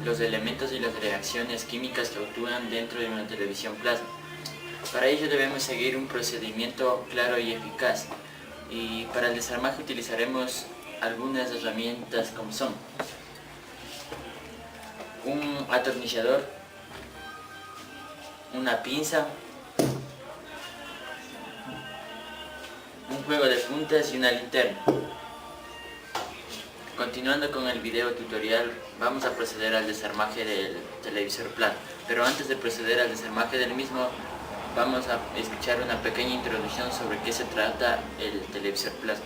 los elementos y las reacciones químicas que actúan dentro de una televisión plasma. Para ello debemos seguir un procedimiento claro y eficaz, y para el desarmaje utilizaremos algunas herramientas como son un atornillador, una pinza, un juego de puntas y una linterna. Continuando con el video tutorial, vamos a proceder al desarmaje del televisor plasma, pero antes de proceder al desarmaje del mismo, vamos a escuchar una pequeña introducción sobre qué se trata el televisor plasma.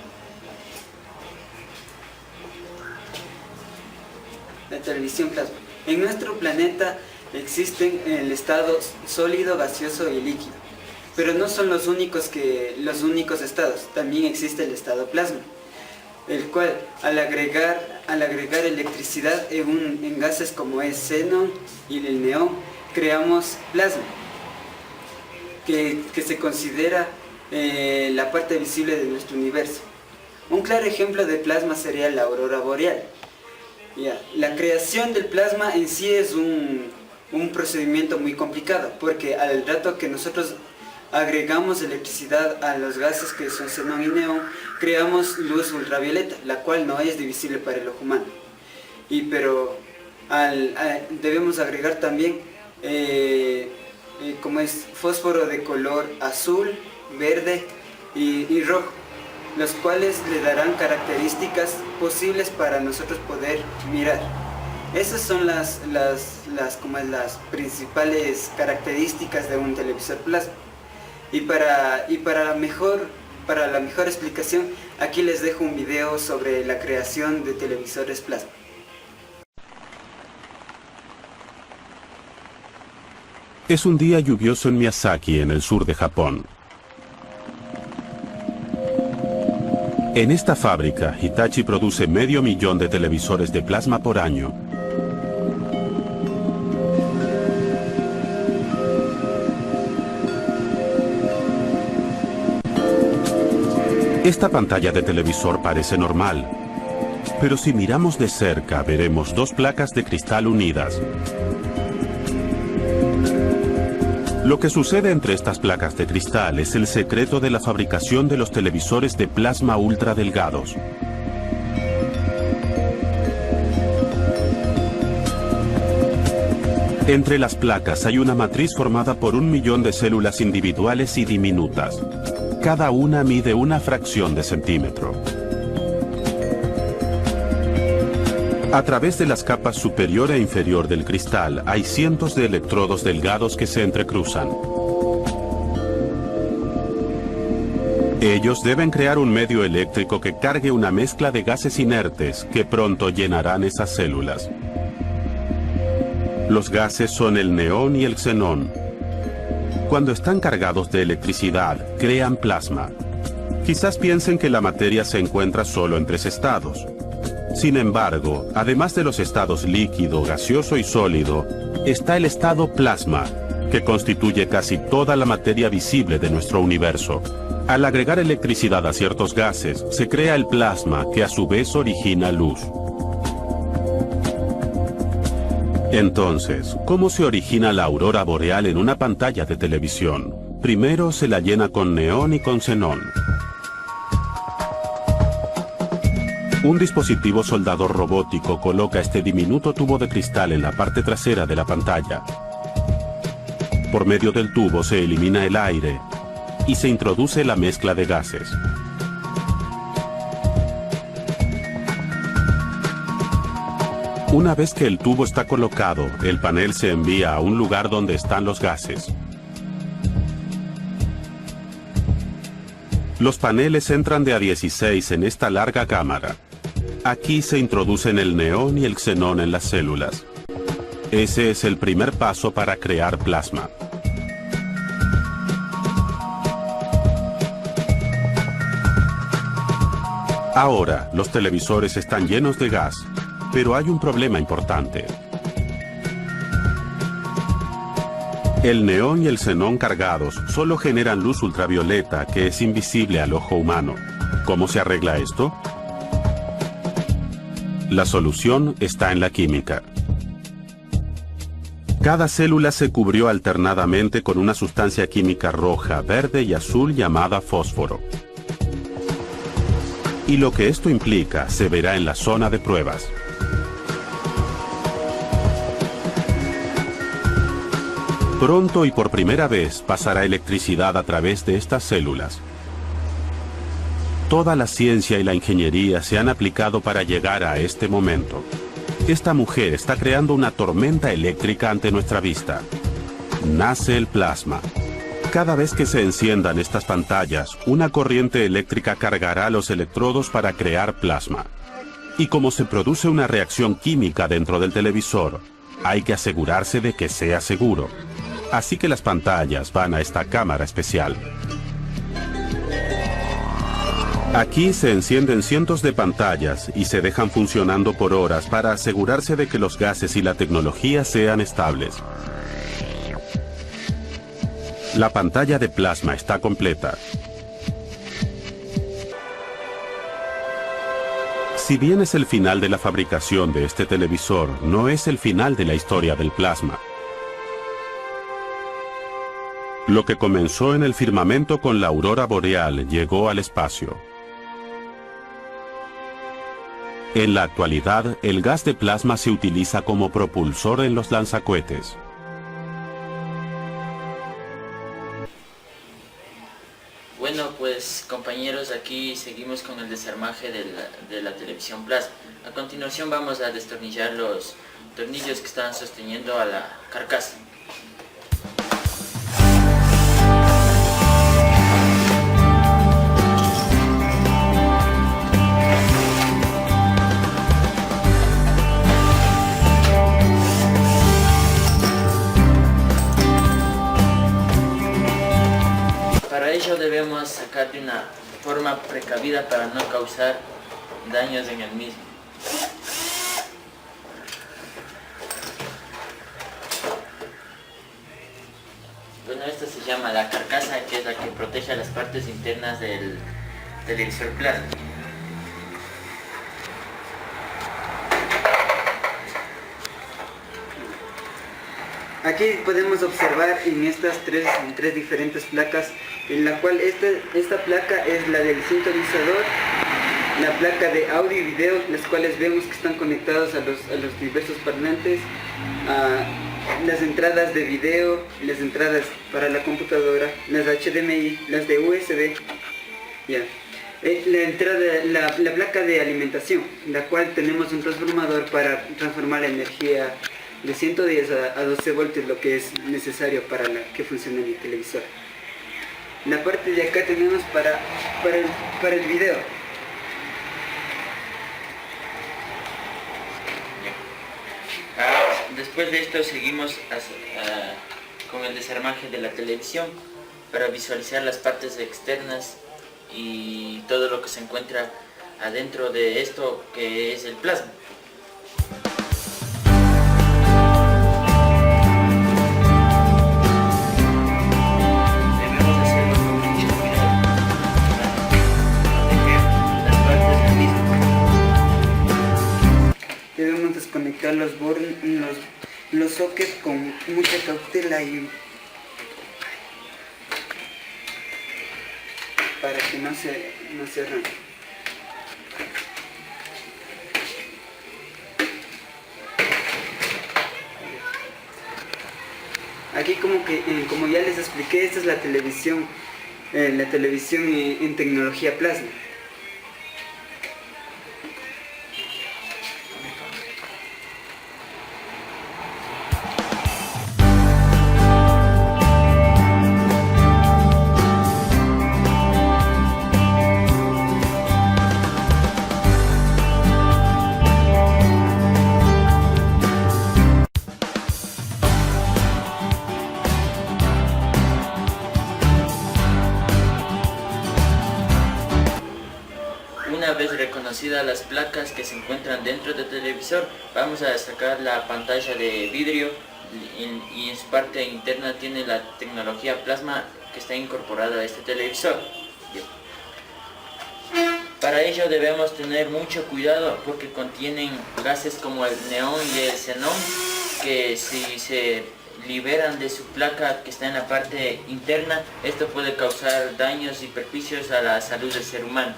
La televisión plasma. En nuestro planeta existen el estado sólido, gaseoso y líquido, pero no son los únicos estados. También existe el estado plasma, el cual al agregar electricidad en gases como es xenón y el neón, creamos plasma, que se considera la parte visible de nuestro universo. Un claro ejemplo de plasma sería la aurora boreal. La creación del plasma en sí es un procedimiento muy complicado, porque al rato que nosotros agregamos electricidad a los gases que son xenón y neón, creamos luz ultravioleta, la cual no es divisible para el ojo humano. Pero debemos agregar también como es fósforo de color azul, verde y rojo, los cuales le darán características posibles para nosotros poder mirar. Esas son las principales características de un televisor plasma. Y para la mejor explicación, aquí les dejo un video sobre la creación de televisores plasma. Es un día lluvioso en Miyazaki, en el sur de Japón. En esta fábrica, Hitachi produce 500.000 de televisores de plasma por año. Esta pantalla de televisor parece normal, pero si miramos de cerca veremos dos placas de cristal unidas. Lo que sucede entre estas placas de cristal es el secreto de la fabricación de los televisores de plasma ultra delgados. Entre las placas hay una matriz formada por 1.000.000 de células individuales y diminutas. Cada una mide una fracción de centímetro. A través de las capas superior e inferior del cristal hay cientos de electrodos delgados que se entrecruzan. Ellos deben crear un medio eléctrico que cargue una mezcla de gases inertes que pronto llenarán esas células. Los gases son el neón y el xenón. Cuando están cargados de electricidad, crean plasma. Quizás piensen que la materia se encuentra solo en 3 estados. Sin embargo, además de los estados líquido, gaseoso y sólido, está el estado plasma, que constituye casi toda la materia visible de nuestro universo. Al agregar electricidad a ciertos gases, se crea el plasma, que a su vez origina luz. Entonces, ¿cómo se origina la aurora boreal en una pantalla de televisión? Primero se la llena con neón y con xenón. Un dispositivo soldador robótico coloca este diminuto tubo de cristal en la parte trasera de la pantalla. Por medio del tubo se elimina el aire y se introduce la mezcla de gases. Una vez que el tubo está colocado, el panel se envía a un lugar donde están los gases. Los paneles entran de a 16 en esta larga cámara. Aquí se introducen el neón y el xenón en las células. Ese es el primer paso para crear plasma. Ahora, los televisores están llenos de gas, pero hay un problema importante. El neón y el xenón cargados solo generan luz ultravioleta que es invisible al ojo humano. ¿Cómo se arregla esto? La solución está en la química. Cada célula se cubrió alternadamente con una sustancia química roja, verde y azul llamada fósforo. Y lo que esto implica se verá en la zona de pruebas. Pronto y por primera vez pasará electricidad a través de estas células. Toda la ciencia y la ingeniería se han aplicado para llegar a este momento. Esta mujer está creando una tormenta eléctrica ante nuestra vista. Nace el plasma. Cada vez que se enciendan estas pantallas, una corriente eléctrica cargará los electrodos para crear plasma. Y como se produce una reacción química dentro del televisor, hay que asegurarse de que sea seguro. Así que las pantallas van a esta cámara especial. Aquí se encienden cientos de pantallas y se dejan funcionando por horas para asegurarse de que los gases y la tecnología sean estables. La pantalla de plasma está completa. Si bien es el final de la fabricación de este televisor, no es el final de la historia del plasma. Lo que comenzó en el firmamento con la aurora boreal llegó al espacio. En la actualidad, el gas de plasma se utiliza como propulsor en los lanzacohetes. Bueno, pues compañeros, aquí seguimos con el desarmaje de la televisión plasma. A continuación vamos a destornillar los tornillos que están sosteniendo a la carcasa. Para ello debemos sacar de una forma precavida para no causar daños en el mismo. Bueno, esta se llama la carcasa, que es la que protege las partes internas del televisor plasma. Aquí podemos observar en estas tres diferentes placas, en la cual esta placa es la del sintonizador, la placa de audio y video, las cuales vemos que están conectados a los diversos parlantes, las entradas de video, las entradas para la computadora, las HDMI, las de USB, ya. La placa de alimentación, la cual tenemos un transformador para transformar la energía de 110 a 12 voltios, lo que es necesario para que funcione mi televisor. La parte de acá tenemos para el video. Después de esto seguimos con el desarmaje de la televisión para visualizar las partes externas y todo lo que se encuentra adentro de esto, que es el plasma. Debemos hacerlo con mucho cuidado para proteger las partes del mismo. Debemos desconectar los sockets con mucha cautela y para que no se arranque. Aquí como ya les expliqué, esta es la televisión en tecnología plasma. Una vez reconocidas las placas que se encuentran dentro del televisor, vamos a sacar la pantalla de vidrio y en su parte interna tiene la tecnología plasma que está incorporada a este televisor. Bien. Para ello debemos tener mucho cuidado porque contienen gases como el neón y el xenón que si se liberan de su placa que está en la parte interna, esto puede causar daños y perjuicios a la salud del ser humano.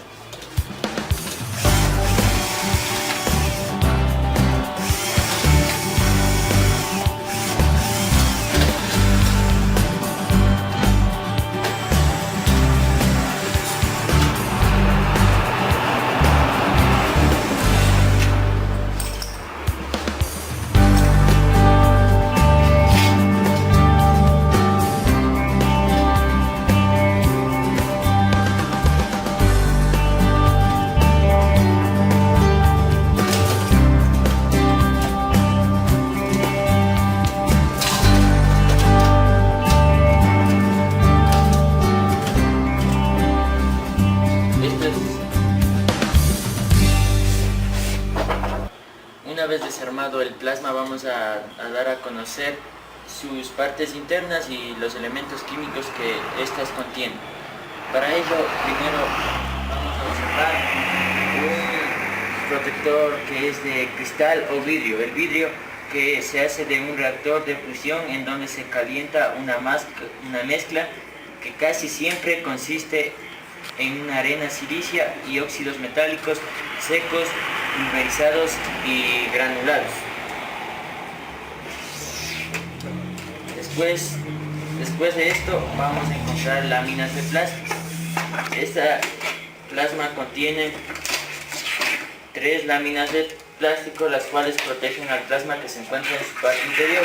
Una vez desarmado el plasma, vamos a dar a conocer sus partes internas y los elementos químicos que éstas contienen. Para ello, primero vamos a observar un protector que es de cristal o vidrio. El vidrio que se hace de un reactor de fusión en donde se calienta una mezcla que casi siempre consiste en una arena silicia y óxidos metálicos secos, pulverizados y granulados. Después de esto vamos a encontrar láminas de plástico. Esta plasma contiene 3 láminas de plástico, las cuales protegen al plasma que se encuentra en su parte interior.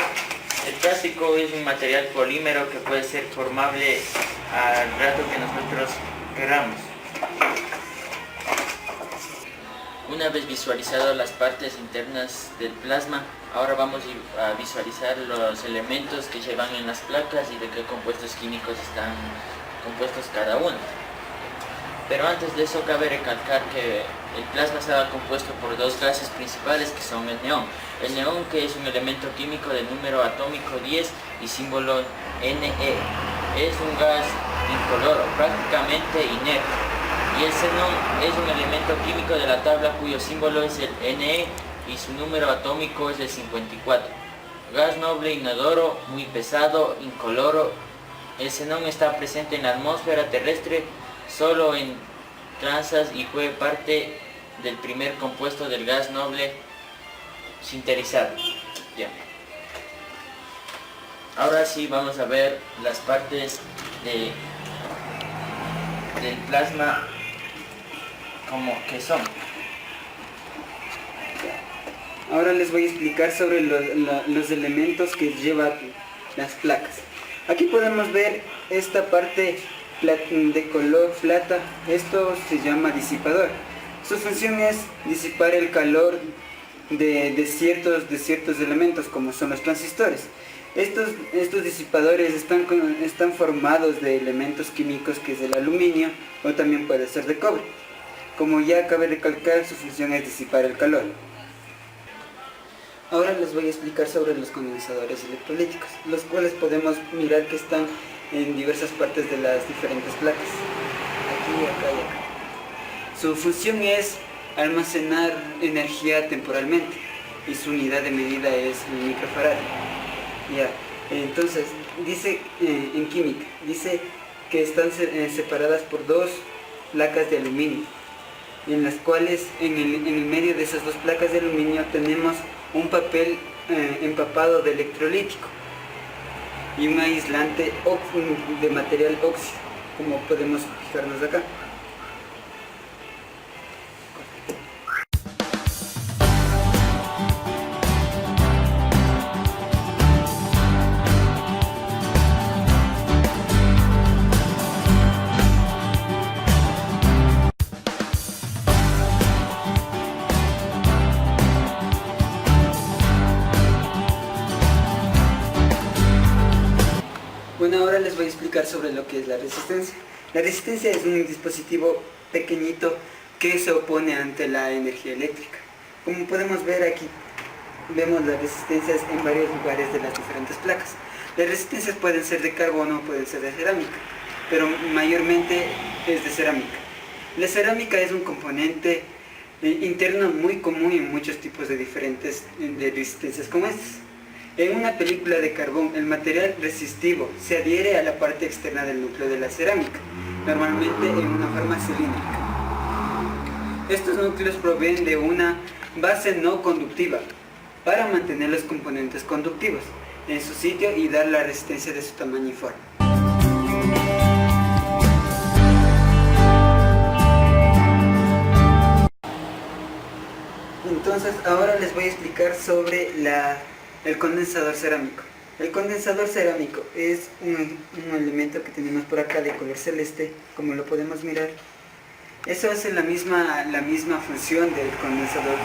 El plástico es un material polímero que puede ser formable al rato que nosotros queramos. Una vez visualizadas las partes internas del plasma, ahora vamos a visualizar los elementos que llevan en las placas y de qué compuestos químicos están compuestos cada uno. Pero antes de eso cabe recalcar que el plasma estaba compuesto por 2 gases principales que son el neón. El neón, que es un elemento químico de número atómico 10 y símbolo Ne. Es un gas incoloro, prácticamente inerte. Y el xenón es un elemento químico de la tabla cuyo símbolo es el Ne y su número atómico es el 54. Gas noble inodoro, muy pesado, incoloro. El xenón está presente en la atmósfera terrestre solo en trazas y fue parte del primer compuesto del gas noble sinterizado. Bien. Ahora sí vamos a ver las partes del plasma como que son. Ahora les voy a explicar sobre los elementos que llevan las placas. Aquí podemos ver esta parte de color plata. Esto se llama disipador. Su función es disipar el calor de ciertos elementos, como son los transistores. Estos disipadores están formados de elementos químicos que es el aluminio o también puede ser de cobre. Como ya cabe recalcar, su función es disipar el calor. Ahora les voy a explicar sobre los condensadores electrolíticos, los cuales podemos mirar que están en diversas partes de las diferentes placas. Aquí, acá y acá. Su función es almacenar energía temporalmente y su unidad de medida es el microfarad. Ya, entonces dice en química, dice que están separadas por 2 placas de aluminio, en las cuales en el medio de esas 2 placas de aluminio tenemos un papel empapado de electrolítico y un aislante de material óxido, como podemos fijarnos acá. Bueno, ahora les voy a explicar sobre lo que es la resistencia. La resistencia es un dispositivo pequeñito que se opone ante la energía eléctrica. Como podemos ver aquí, vemos las resistencias en varios lugares de las diferentes placas. Las resistencias pueden ser de carbono o pueden ser de cerámica, pero mayormente es de cerámica. La cerámica es un componente interno muy común en muchos tipos de diferentes resistencias como estas. En una película de carbón, el material resistivo se adhiere a la parte externa del núcleo de la cerámica, normalmente en una forma cilíndrica. Estos núcleos proveen de una base no conductiva para mantener los componentes conductivos en su sitio y dar la resistencia de su tamaño y forma. Entonces ahora les voy a explicar sobre el condensador cerámico. El condensador cerámico es un elemento que tenemos por acá de color celeste, como lo podemos mirar. Eso hace la misma función del condensador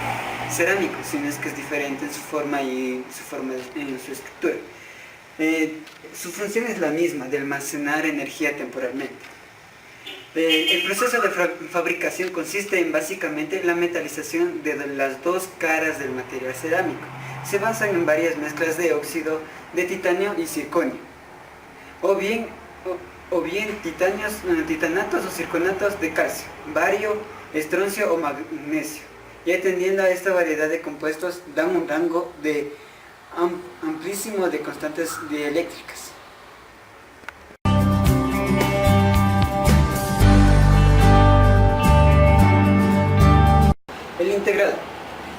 cerámico, sino es que es diferente en su forma y en su estructura. Su función es la misma, de almacenar energía temporalmente. El proceso de fabricación consiste en básicamente la metalización de las dos caras del material cerámico. Se basan en varias mezclas de óxido de titanio y circonio, o bien titanatos o circonatos de calcio, bario, estroncio o magnesio, y atendiendo a esta variedad de compuestos dan un rango de amplísimo de constantes dieléctricas.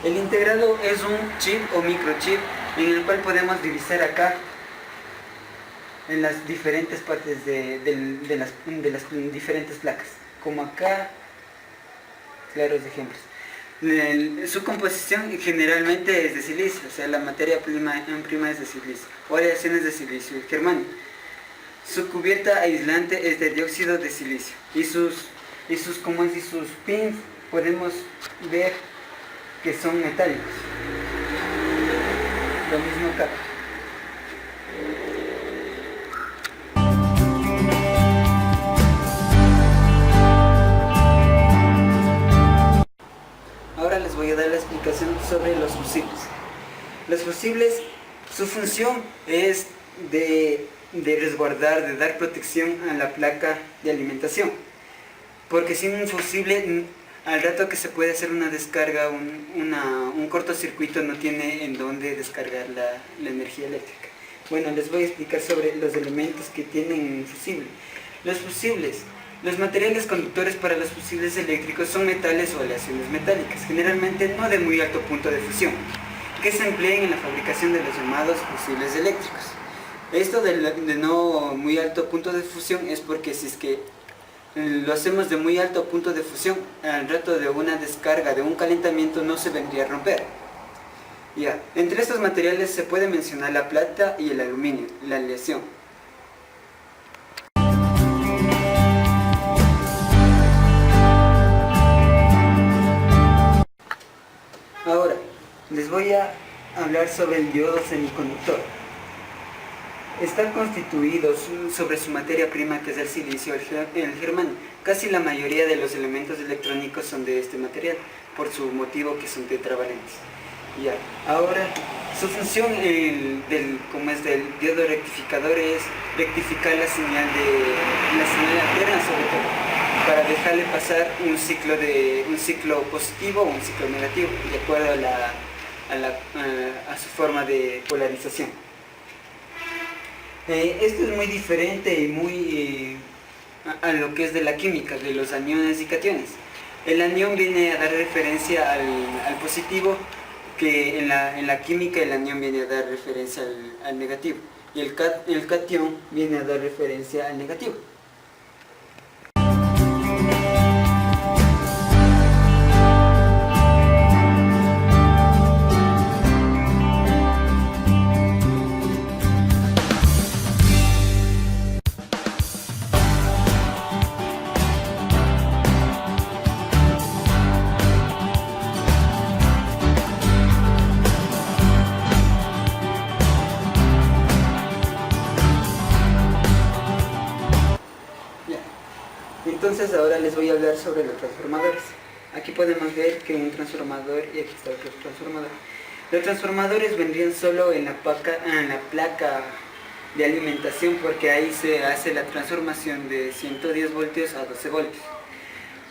El integrado es un chip o microchip en el cual podemos divisar acá en las diferentes partes de las diferentes placas, como acá, claros ejemplos. Su composición generalmente es de silicio, o sea, la materia prima es de silicio, o aleaciones de silicio y germanio. Su cubierta aislante es de dióxido de silicio y sus pins podemos ver que son metálicos. Lo mismo acá. Ahora les voy a dar la explicación sobre los fusibles. Los fusibles, su función es de resguardar, de dar protección a la placa de alimentación. Porque sin un fusible, al rato que se puede hacer una descarga, un cortocircuito no tiene en dónde descargar la energía eléctrica. Bueno, les voy a explicar sobre los elementos que tienen un fusible. Los materiales conductores para los fusibles eléctricos son metales o aleaciones metálicas, generalmente no de muy alto punto de fusión, que se emplean en la fabricación de los llamados fusibles eléctricos. Esto de no muy alto punto de fusión es porque si es que lo hacemos de muy alto punto de fusión, al rato de una descarga, de un calentamiento, no se vendría a romper. Ya. Entre estos materiales se puede mencionar la plata y el aluminio, la aleación. Ahora, les voy a hablar sobre el diodo semiconductor. Están constituidos sobre su materia prima, que es el silicio, el germanio. Casi la mayoría de los elementos electrónicos son de este material, por su motivo que son tetravalentes. Ya. Ahora, su función como es del diodo rectificador es rectificar la señal alterna, sobre todo, para dejarle pasar un ciclo positivo o un ciclo negativo, de acuerdo a su forma de polarización. Esto es muy diferente y muy a lo que es de la química, de los aniones y cationes. El anión viene a dar referencia al positivo, que en la química el anión viene a dar referencia al negativo, y el catión viene a dar referencia al negativo. Entonces ahora les voy a hablar sobre los transformadores. Aquí podemos ver que un transformador y aquí está otro transformador. Los transformadores vendrían solo en la placa de alimentación, porque ahí se hace la transformación de 110 voltios a 12 voltios.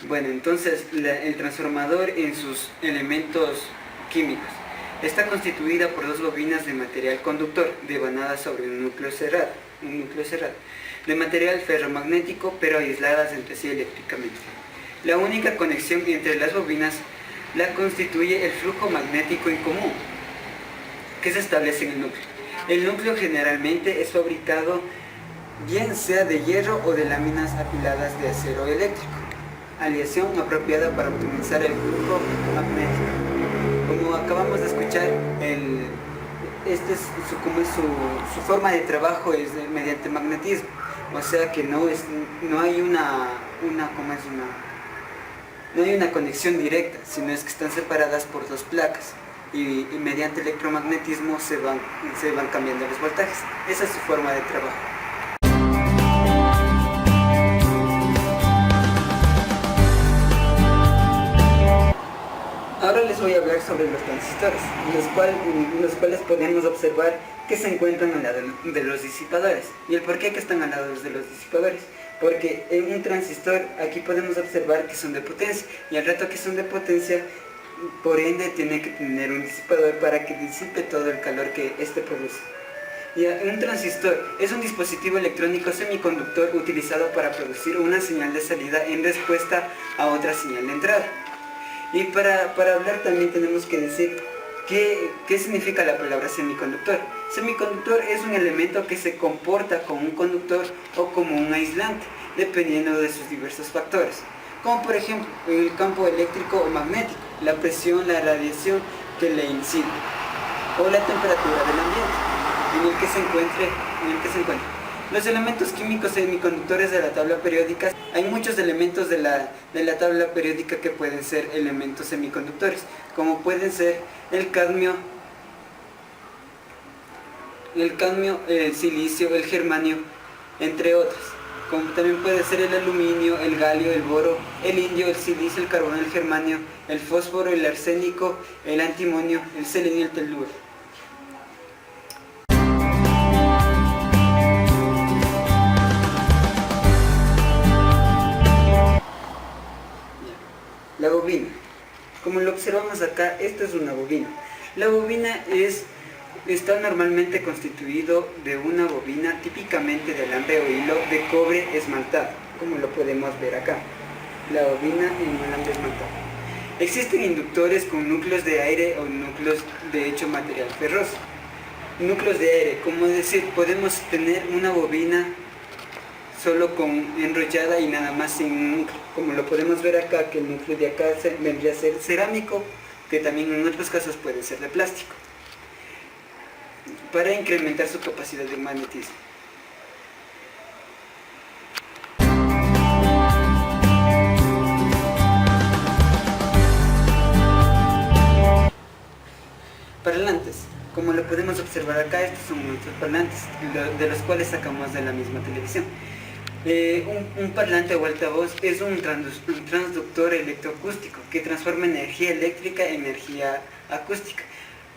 Bueno, entonces el transformador en sus elementos químicos. Está constituida por dos bobinas de material conductor devanadas sobre un núcleo cerrado, de material ferromagnético pero aisladas entre sí eléctricamente. La única conexión entre las bobinas la constituye el flujo magnético en común que se establece en el núcleo. El núcleo generalmente es fabricado bien sea de hierro o de láminas apiladas de acero eléctrico, aleación apropiada para optimizar el flujo magnético. Como acabamos de escuchar, su forma de trabajo es mediante magnetismo, o sea que no hay una conexión directa, sino es que están separadas por dos placas y mediante electromagnetismo se van cambiando los voltajes. Esa es su forma de trabajo. Ahora les voy a hablar sobre los transistores, los cuales podemos observar que se encuentran al lado de los disipadores. ¿Y el por qué que están al lado de los disipadores? Porque en un transistor aquí podemos observar que son de potencia, y al rato que son de potencia, por ende tiene que tener un disipador para que disipe todo el calor que éste produce. Y un transistor es un dispositivo electrónico semiconductor utilizado para producir una señal de salida en respuesta a otra señal de entrada. Y para hablar también tenemos que decir qué significa la palabra semiconductor. Semiconductor es un elemento que se comporta como un conductor o como un aislante, dependiendo de sus diversos factores, como por ejemplo el campo eléctrico o magnético, la presión, la radiación que le incide, o la temperatura del ambiente en el que se encuentre. Los elementos químicos semiconductores de la tabla periódica. Hay muchos elementos de la tabla periódica que pueden ser elementos semiconductores, como pueden ser el cadmio, el silicio, el germanio, entre otros. Como también puede ser el aluminio, el galio, el boro, el indio, el silicio, el carbón, el germanio, el fósforo, el arsénico, el antimonio, el selenio y el teluro. La bobina. Como lo observamos acá, esta es una bobina. La bobina está normalmente constituido de una bobina típicamente de alambre o hilo de cobre esmaltado, como lo podemos ver acá. La bobina en alambre esmaltado. Existen inductores con núcleos de aire o núcleos de hecho material ferroso. Núcleos de aire, como decir, podemos tener una bobina solo enrollada y nada más sin un núcleo, como lo podemos ver acá, que el núcleo de acá vendría a ser cerámico, que también en otros casos puede ser de plástico, para incrementar su capacidad de magnetismo. Parlantes. Como lo podemos observar acá, estos son nuestros parlantes, de los cuales sacamos de la misma televisión. Un parlante o altavoz es un transductor electroacústico que transforma energía eléctrica en energía acústica.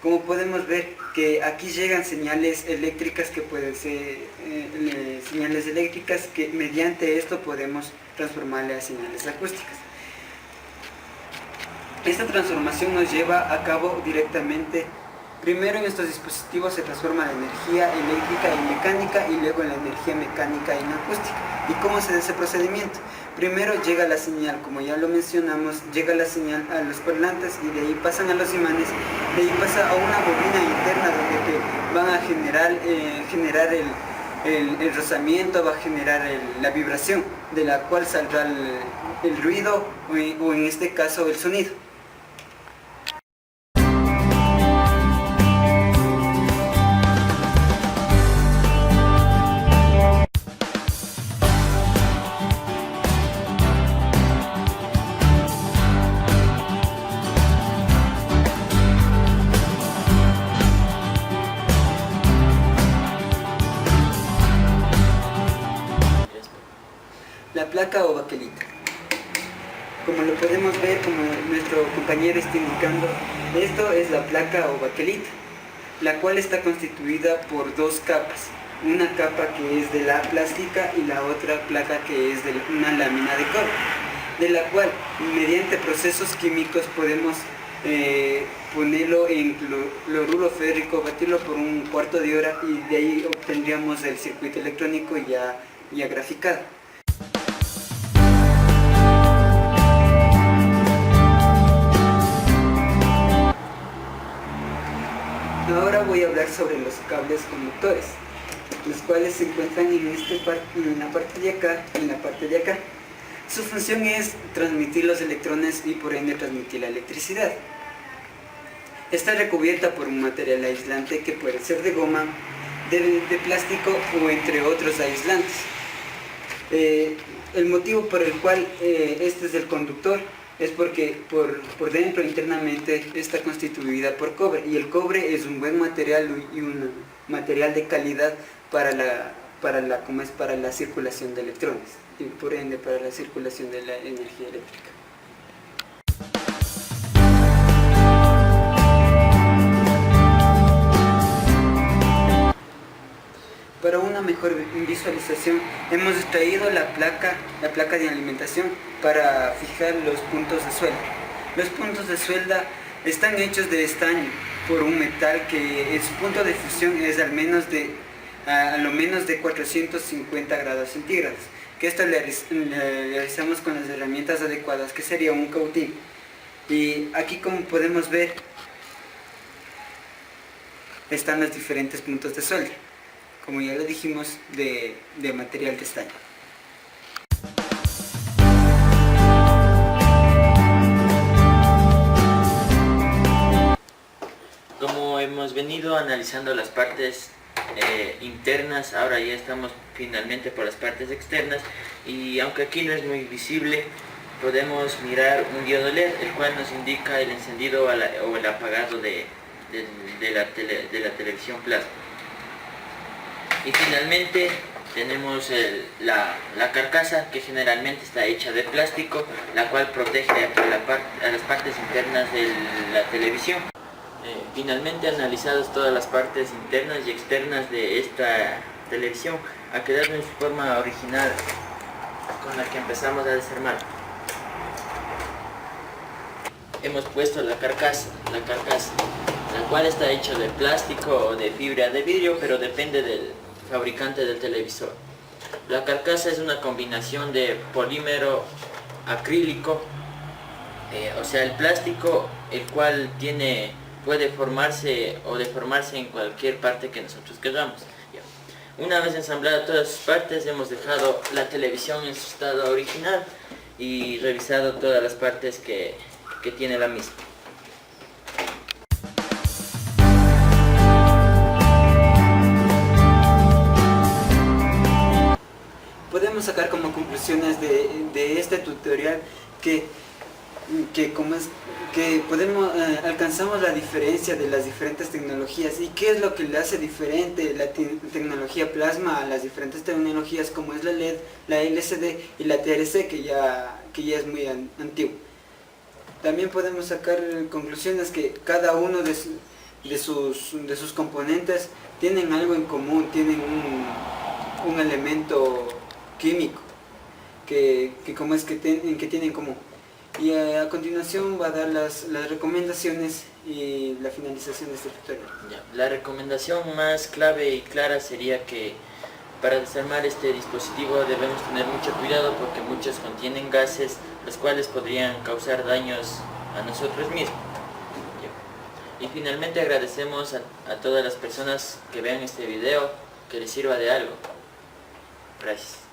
Como podemos ver que aquí llegan señales eléctricas que pueden ser señales eléctricas que mediante esto podemos transformarle a señales acústicas. Esta transformación nos lleva a cabo directamente. Primero en estos dispositivos se transforma la energía eléctrica en mecánica y luego la energía mecánica en acústica. ¿Y cómo se da ese procedimiento? Primero llega la señal, como ya lo mencionamos, llega la señal a los parlantes y de ahí pasan a los imanes, de ahí pasa a una bobina interna donde van a generar el rozamiento, va a generar la vibración, de la cual saldrá el ruido o en este caso el sonido. La placa o baquelita. Como lo podemos ver, como nuestro compañero está indicando, esto es la placa o baquelita, la cual está constituida por dos capas. Una capa que es de la plástica y la otra placa que es de una lámina de cobre, de la cual mediante procesos químicos podemos ponerlo en cloruro férrico, batirlo por un cuarto de hora y de ahí obtendríamos el circuito electrónico ya graficado. Ahora voy a hablar sobre los cables conductores, los cuales se encuentran en la parte de acá y en la parte de acá. Su función es transmitir los electrones y por ende transmitir la electricidad. Está recubierta por un material aislante que puede ser de goma, de plástico o entre otros aislantes. El motivo por el cual este es el conductor es porque por dentro internamente está constituida por cobre, y el cobre es un buen material y un material de calidad para la circulación de electrones y por ende para la circulación de la energía eléctrica. Para una mejor visualización hemos extraído la placa de alimentación para fijar los puntos de suelda. Los puntos de suelda están hechos de estaño por un metal que su punto de fusión es a lo menos de 450 grados centígrados, que esto le realizamos con las herramientas adecuadas, que sería un cautín. Y aquí, como podemos ver, están los diferentes puntos de suelda, como ya lo dijimos, de material de estaño. Como hemos venido analizando las partes internas, ahora ya estamos finalmente por las partes externas, y aunque aquí no es muy visible, podemos mirar un diodo LED, el cual nos indica el encendido o el apagado de la televisión plasma. Y finalmente tenemos la carcasa, que generalmente está hecha de plástico, la cual protege a las partes internas de la televisión. Finalmente, analizadas todas las partes internas y externas de esta televisión, ha quedado en su forma original con la que empezamos a desarmar. Hemos puesto la carcasa, la cual está hecha de plástico o de fibra de vidrio, pero depende del fabricante del televisor. La carcasa es una combinación de polímero acrílico, o sea, el plástico, el cual puede formarse o deformarse en cualquier parte que nosotros queramos. Una vez ensambladas todas sus partes, hemos dejado la televisión en su estado original y revisado todas las partes que tiene la misma. Podemos sacar como conclusiones de este tutorial que alcanzamos la diferencia de las diferentes tecnologías y qué es lo que le hace diferente la tecnología plasma a las diferentes tecnologías como es la LED, la LCD y la TRC, que ya es muy antiguo. También podemos sacar conclusiones que cada uno de sus componentes tienen algo en común, tienen un elemento químico que tienen en común. Y a continuación va a dar las recomendaciones y la finalización de este tutorial. La recomendación más clave y clara sería que para desarmar este dispositivo debemos tener mucho cuidado, porque muchos contienen gases los cuales podrían causar daños a nosotros mismos. Y finalmente agradecemos a todas las personas que vean este video, que les sirva de algo. Gracias.